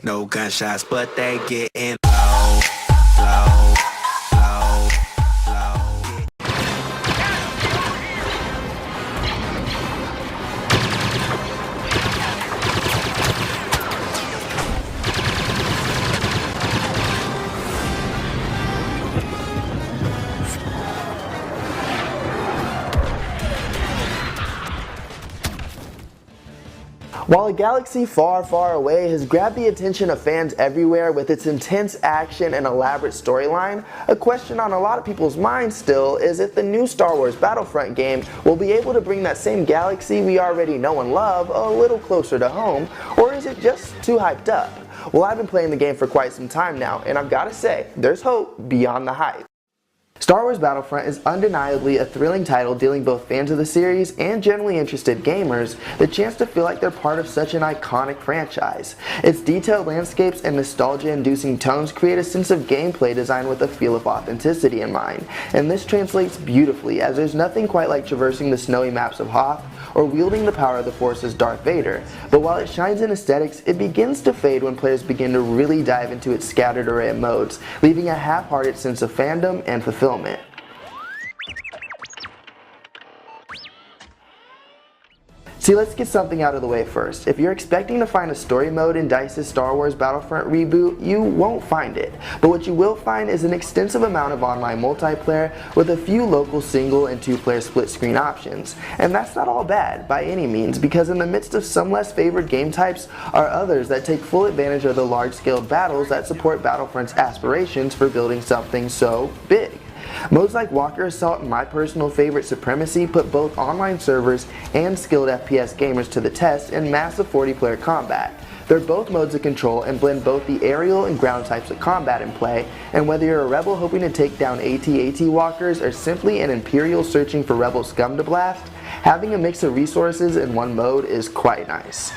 No gunshots, but they getting low, low, low, low. While a galaxy far, far away has grabbed the attention of fans everywhere with its intense action and elaborate storyline, a question on a lot of people's minds still is if the new Star Wars Battlefront game will be able to bring that same galaxy we already know and love a little closer to home, or is it just too hyped up? Well, I've been playing the game for quite some time now, and I've gotta say, there's hope beyond the hype. Star Wars Battlefront is undeniably a thrilling title dealing both fans of the series and generally interested gamers the chance to feel like they're part of such an iconic franchise. Its detailed landscapes and nostalgia-inducing tones create a sense of gameplay designed with a feel of authenticity in mind, and this translates beautifully as there's nothing quite like traversing the snowy maps of Hoth or wielding the power of the Force as Darth Vader, but while it shines in aesthetics, it begins to fade when players begin to really dive into its scattered array of modes, leaving a half-hearted sense of fandom and fulfillment. See, let's get something out of the way first. If you're expecting to find a story mode in DICE's Star Wars Battlefront reboot, you won't find it. But what you will find is an extensive amount of online multiplayer with a few local single and two-player split-screen options. And that's not all bad, by any means, because in the midst of some less favored game types are others that take full advantage of the large-scale battles that support Battlefront's aspirations for building something so big. Modes like Walker Assault and my personal favorite Supremacy put both online servers and skilled FPS gamers to the test in massive 40-player combat. They're both modes of control and blend both the aerial and ground types of combat in play, and whether you're a rebel hoping to take down AT-AT walkers or simply an Imperial searching for rebel scum to blast, having a mix of resources in one mode is quite nice.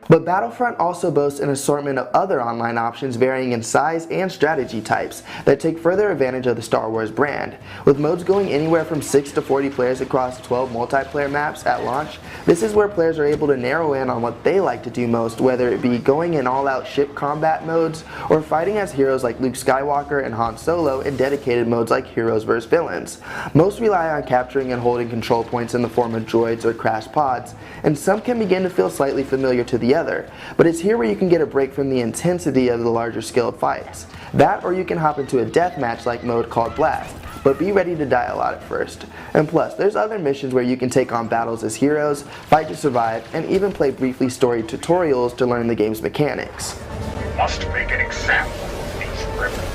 But Battlefront also boasts an assortment of other online options varying in size and strategy types that take further advantage of the Star Wars brand. With modes going anywhere from 6 to 40 players across 12 multiplayer maps at launch, this is where players are able to narrow in on what they like to do most, whether it be going in all-out ship combat modes or fighting as heroes like Luke Skywalker and Han Solo in dedicated modes like Heroes vs. Villains. Most rely on capturing and holding control points in the form of droids or crashed pods, and some can begin to feel slightly familiar to the other, but it's here where you can get a break from the intensity of the larger scaled fights. That, or you can hop into a deathmatch like mode called Blast, but be ready to die a lot at first. And plus, there's other missions where you can take on battles as heroes, fight to survive, and even play briefly storied tutorials to learn the game's mechanics. We must make an example of these rebels.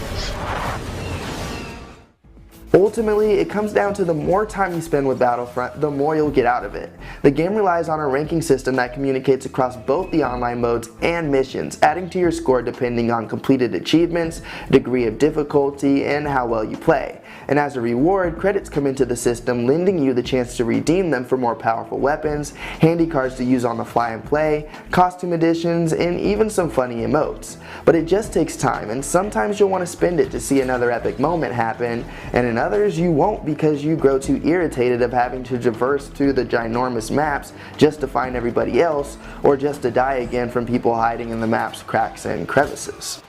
Ultimately, it comes down to the more time you spend with Battlefront, the more you'll get out of it. The game relies on a ranking system that communicates across both the online modes and missions, adding to your score depending on completed achievements, degree of difficulty, and how well you play. And as a reward, credits come into the system, lending you the chance to redeem them for more powerful weapons, handy cards to use on the fly and play, costume additions, and even some funny emotes. But it just takes time, and sometimes you'll want to spend it to see another epic moment happen, and in others you won't because you grow too irritated of having to traverse through the ginormous maps just to find everybody else, or just to die again from people hiding in the map's cracks and crevices.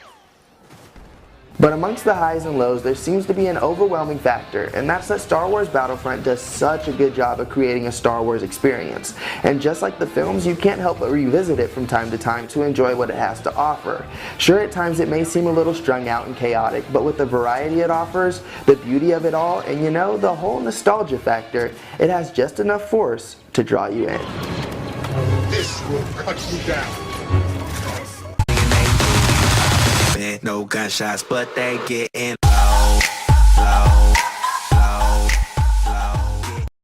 But amongst the highs and lows, there seems to be an overwhelming factor, and that's that Star Wars Battlefront does such a good job of creating a Star Wars experience. And just like the films, you can't help but revisit it from time to time to enjoy what it has to offer. Sure, at times it may seem a little strung out and chaotic, but with the variety it offers, the beauty of it all, and you know, the whole nostalgia factor, it has just enough force to draw you in. This will cut you down. No gunshots, but they getting low, low.